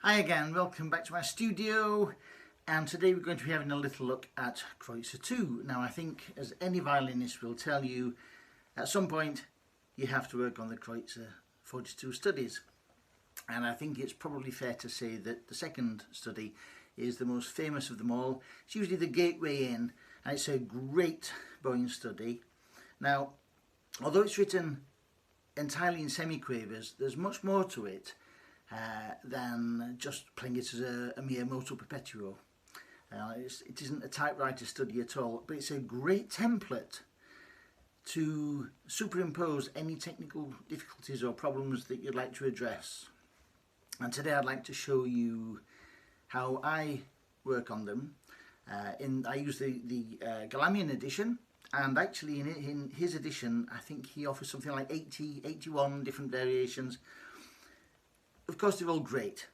Hi again, welcome back to my studio, and today we're going to be having a little look at Kreutzer No. Now I think, as any violinist will tell you, at some point you have to work on the Kreutzer 42 studies, and I think it's probably fair to say that the second study is the most famous of them all. It's usually the gateway in, and it's a great bowing study. Now, although it's written entirely in semiquavers, there's much more to it than just playing it as a mere moto perpetuo. It isn't a typewriter study at all, but it's a great template to superimpose any technical difficulties or problems that you'd like to address. And today I'd like to show you how I work on them. I use the Galamian edition, and actually in his edition I think he offers something like 81 different variations. Of course they're all great.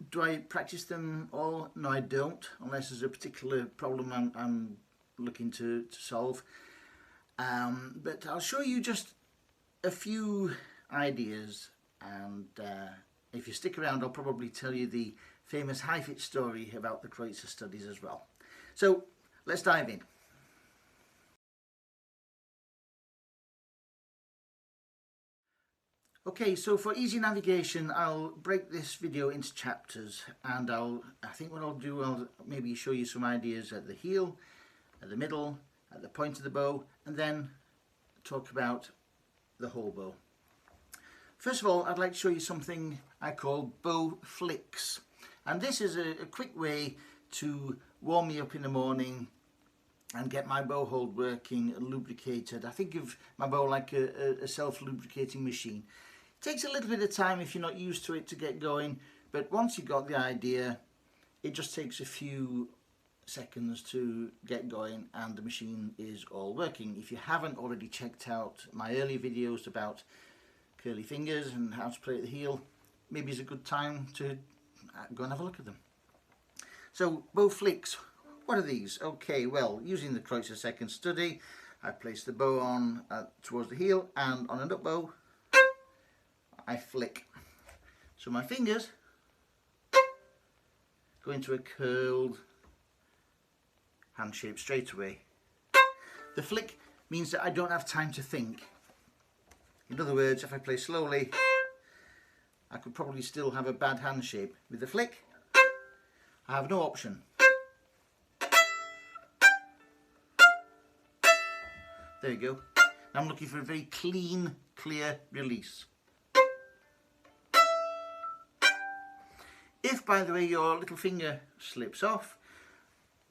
Do I practice them all? No, I don't, unless there's a particular problem I'm looking to solve. But I'll show you just a few ideas, and if you stick around I'll probably tell you the famous Heifetz story about the Kreutzer studies as well. So let's dive in. Okay, so for easy navigation I'll break this video into chapters, and I think what I'll do, I'll maybe show you some ideas at the heel, at the middle, at the point of the bow, and then talk about the whole bow. First of all, I'd like to show you something I call bow flicks, and this is a quick way to warm me up in the morning and get my bow hold working and lubricated. I think of my bow like a self-lubricating machine. It takes a little bit of time if you're not used to it to get going, but once you've got the idea, it just takes a few seconds to get going and the machine is all working. If you haven't already checked out my earlier videos about curly fingers and how to play at the heel, maybe it's a good time to go and have a look at them. So, bow flicks. What are these? Okay, well, using the Kreutzer second study, I place the bow on towards the heel, and on an up bow I flick. So my fingers go into a curled hand shape straight away. The flick means that I don't have time to think. In other words, if I play slowly, I could probably still have a bad hand shape. With the flick, I have no option. There you go. Now I'm looking for a very clean, clear release. If, by the way, your little finger slips off,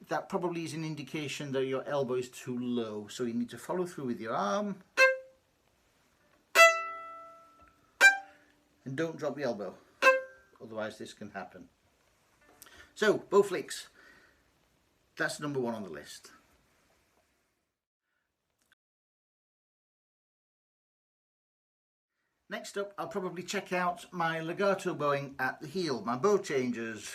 that probably is an indication that your elbow is too low, so you need to follow through with your arm and don't drop the elbow, otherwise this can happen. So, bow flicks, that's number one on the list. Next up, I'll probably check out my legato bowing at the heel, my bow changes.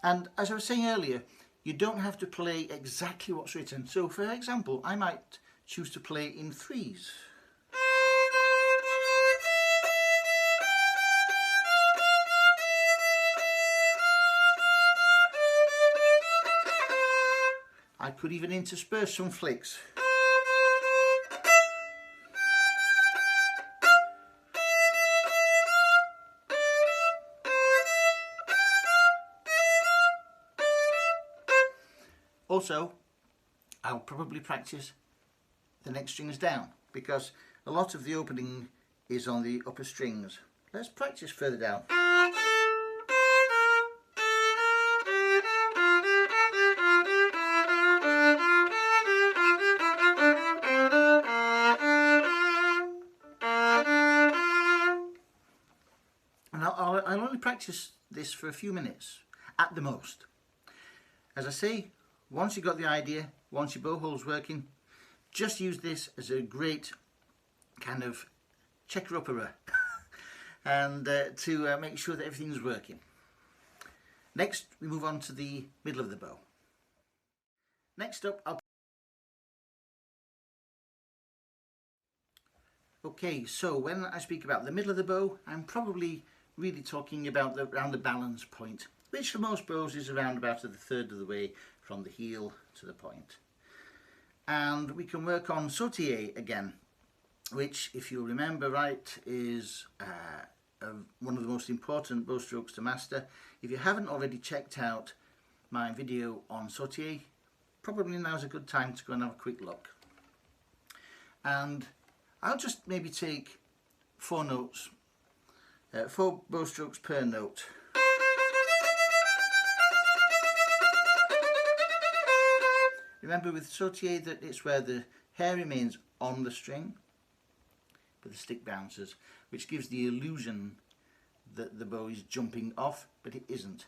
And as I was saying earlier, you don't have to play exactly what's written. So for example, I might choose to play in threes. I could even intersperse some flicks. Also, I'll probably practice the next strings down, because a lot of the opening is on the upper strings. Let's practice further down. And I'll only practice this for a few minutes, at the most. As I say, once you've got the idea, once your bow hole's working, just use this as a great kind of checker-upperer and to make sure that everything's working. Next, we move on to the middle of the bow. Next up, Okay, so when I speak about the middle of the bow, I'm probably really talking about around the balance point, which for most bows is around about a third of the way from the heel to the point. And we can work on sautiller again, which, if you remember right, is one of the most important bow strokes to master. If you haven't already checked out my video on sautiller, probably now's a good time to go and have a quick look. And I'll just maybe take 4 notes, 4 bow strokes per note. Remember with sautiller that it's where the hair remains on the string, but the stick bounces, which gives the illusion that the bow is jumping off, but it isn't.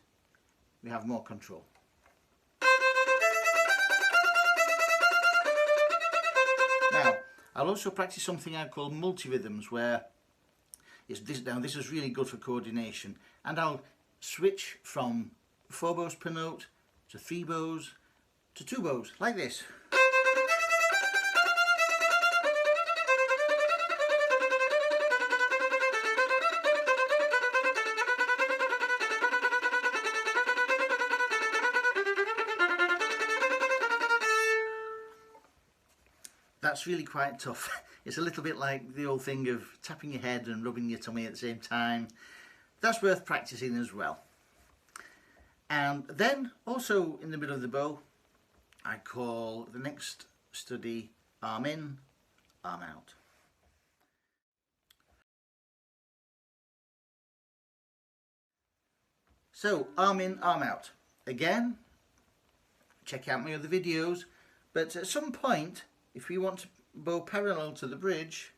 We have more control. Now, I'll also practice something I call Mult-Rhythms, where this is really good for coordination, and I'll switch from 4 bows per note to 3 bows to 2 bows, like this. That's really quite tough. It's a little bit like the old thing of tapping your head and rubbing your tummy at the same time. That's worth practicing as well. And then also in the middle of the bow, I call the next study arm in, arm out. So arm in, arm out. Again, check out my other videos, but at some point, if we want to bow parallel to the bridge,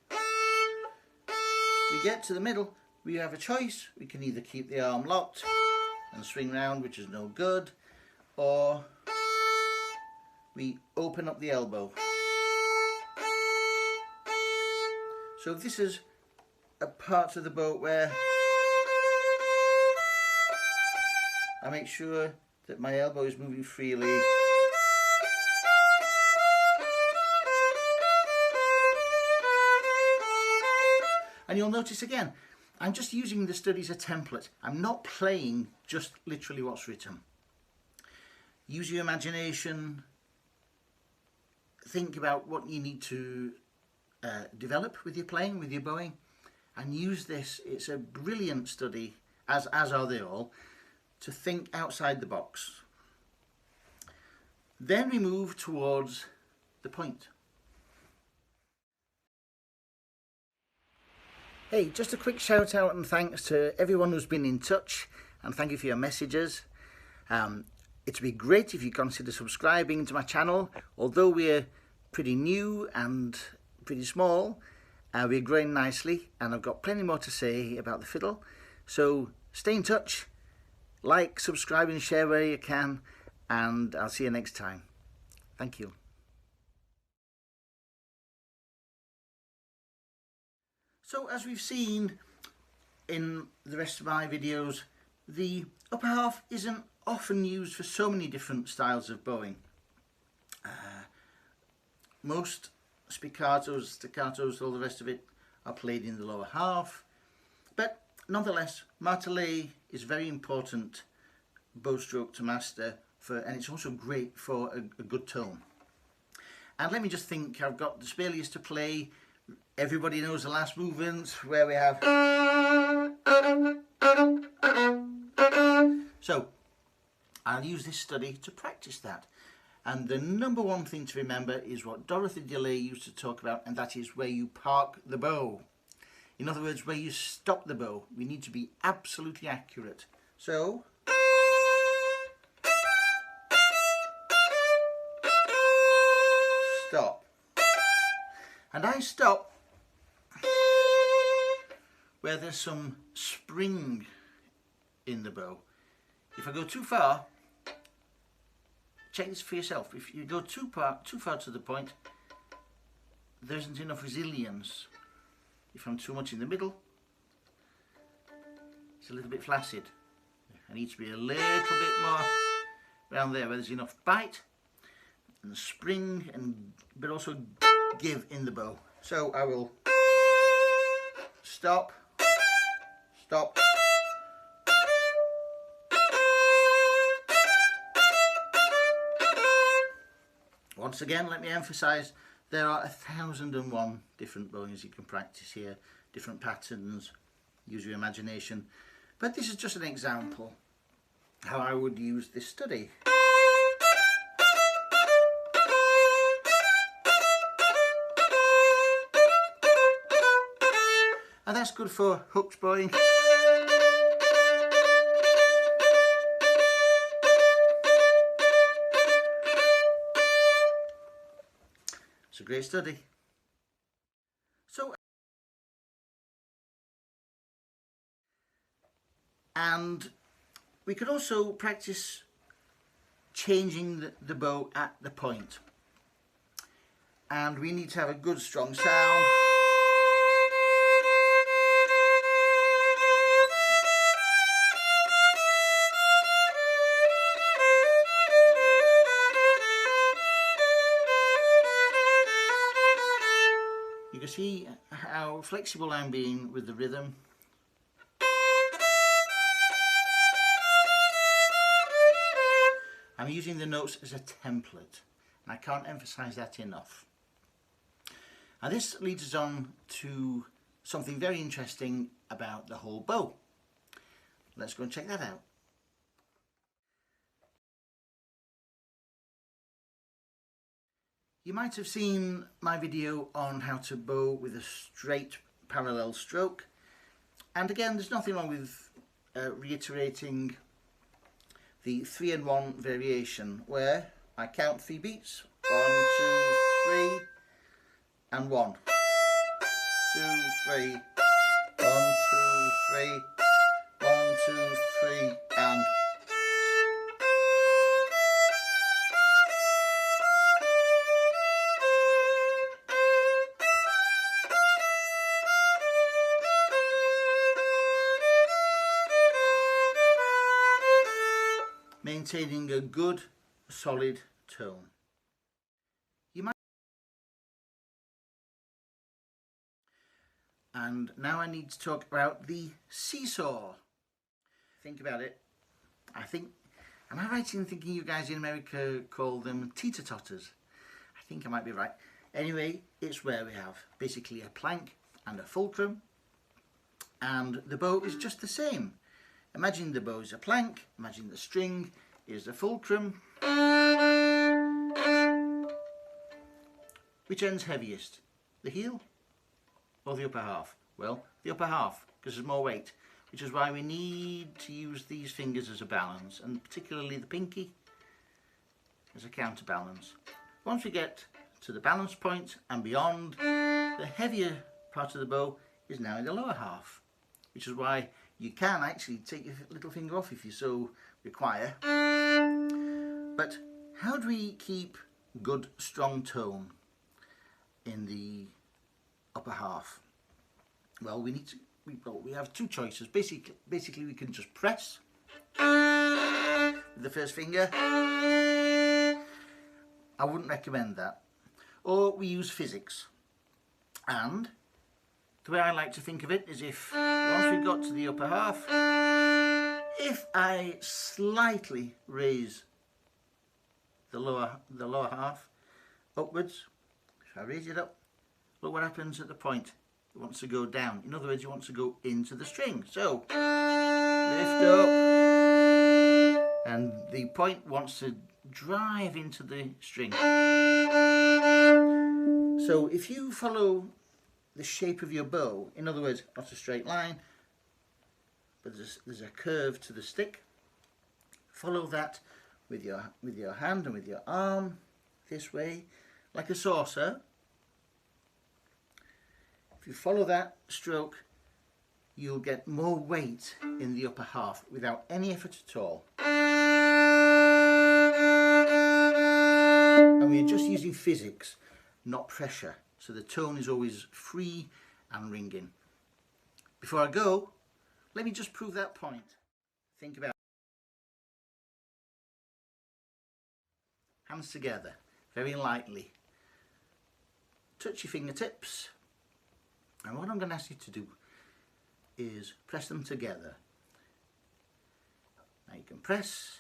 we get to the middle, we have a choice. We can either keep the arm locked and swing round, which is no good, or we open up the elbow. So this is a part of the bow where I make sure that my elbow is moving freely. And you'll notice again, I'm just using the study as a template. I'm not playing just literally what's written. Use your imagination. Think about what you need to develop with your playing, with your bowing, and use this. It's a brilliant study, as are they all, to think outside the box. Then we move towards the point. Hey, just a quick shout out and thanks to everyone who's been in touch, and thank you for your messages. It'd be great if you consider subscribing to my channel. Although we're pretty new and pretty small, we're growing nicely, and I've got plenty more to say about the fiddle. So stay in touch, like, subscribe and share where you can, and I'll see you next time. Thank you. So as we've seen in the rest of my videos, the upper half isn't often used for so many different styles of bowing. Most spiccatos, staccatos, all the rest of it are played in the lower half, but nonetheless, Martele is a very important bow stroke to master, and it's also great for a good tone. And let me just think, I've got the Sibelius to play. Everybody knows the last movement where we have. So I'll use this study to practice that. And the number one thing to remember is what Dorothy DeLay used to talk about, and that is where you park the bow. In other words, where you stop the bow. We need to be absolutely accurate. So stop. And I stop where there's some spring in the bow. If I go too far, check this for yourself. If you go too far to the point, there isn't enough resilience. If I'm too much in the middle, it's a little bit flaccid. I need to be a little bit more around there where there's enough bite and spring, but also give in the bow. So I will stop, stop. Once again, let me emphasize, there are 1,001 different bowings you can practice here, different patterns, use your imagination. But this is just an example how I would use this study. And that's good for hooked bowing. It's a great study. And we could also practice changing the bow at the point. And we need to have a good strong sound. You can see how flexible I'm being with the rhythm. I'm using the notes as a template, and I can't emphasize that enough. And this leads us on to something very interesting about the whole bow. Let's go and check that out. You might have seen my video on how to bow with a straight parallel stroke, and again, there's nothing wrong with reiterating the 3-and-1 variation, where I count 3 beats, 1, 2, 3, and 1, 2, 3, 1, 2, 3, 1, 2, 3, and maintaining a good, solid tone. And now I need to talk about the seesaw. Think about it. Am I right in thinking you guys in America call them teeter-totters? I think I might be right. Anyway, it's where we have basically a plank and a fulcrum, and the bow is just the same. Imagine the bow is a plank, imagine the string is the fulcrum. Which end's heaviest? The heel or the upper half? Well, the upper half, because there's more weight, which is why we need to use these fingers as a balance, and particularly the pinky as a counterbalance. Once we get to the balance point and beyond, the heavier part of the bow is now in the lower half, which is why you can actually take your little finger off if you so require. But how do we keep good, strong tone in the upper half? Well, we have two choices. Basically we can just press with the first finger. I wouldn't recommend that. Or we use physics. And the way I like to think of it is, if once we've got to the upper half, if I slightly raise the lower half upwards, if I raise it up, look what happens at the point. It wants to go down. In other words, you want to go into the string. So lift up, and the point wants to drive into the string. So if you follow the shape of your bow, in other words, not a straight line, but there's a curve to the stick, follow that with your hand and with your arm this way, like a saucer. If you follow that stroke, you'll get more weight in the upper half without any effort at all. And we're just using physics, not pressure, so the tone is always free and ringing. Before I go, let me just prove that point. Think about it. Hands together, very lightly. Touch your fingertips. And what I'm going to ask you to do, is press them together. Now you can press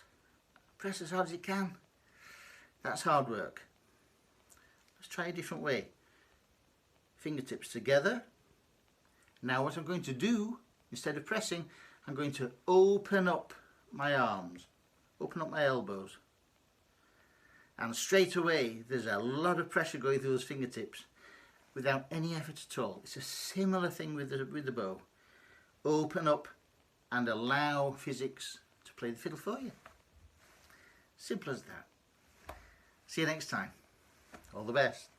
as hard as you can. That's hard work. Let's try a different way. Fingertips together. Now what I'm going to do, instead of pressing, I'm going to open up my arms, open up my elbows. And straight away there's a lot of pressure going through those fingertips without any effort at all. It's a similar thing with the bow. Open up and allow physics to play the fiddle for you. Simple as that. See you next time. All the best.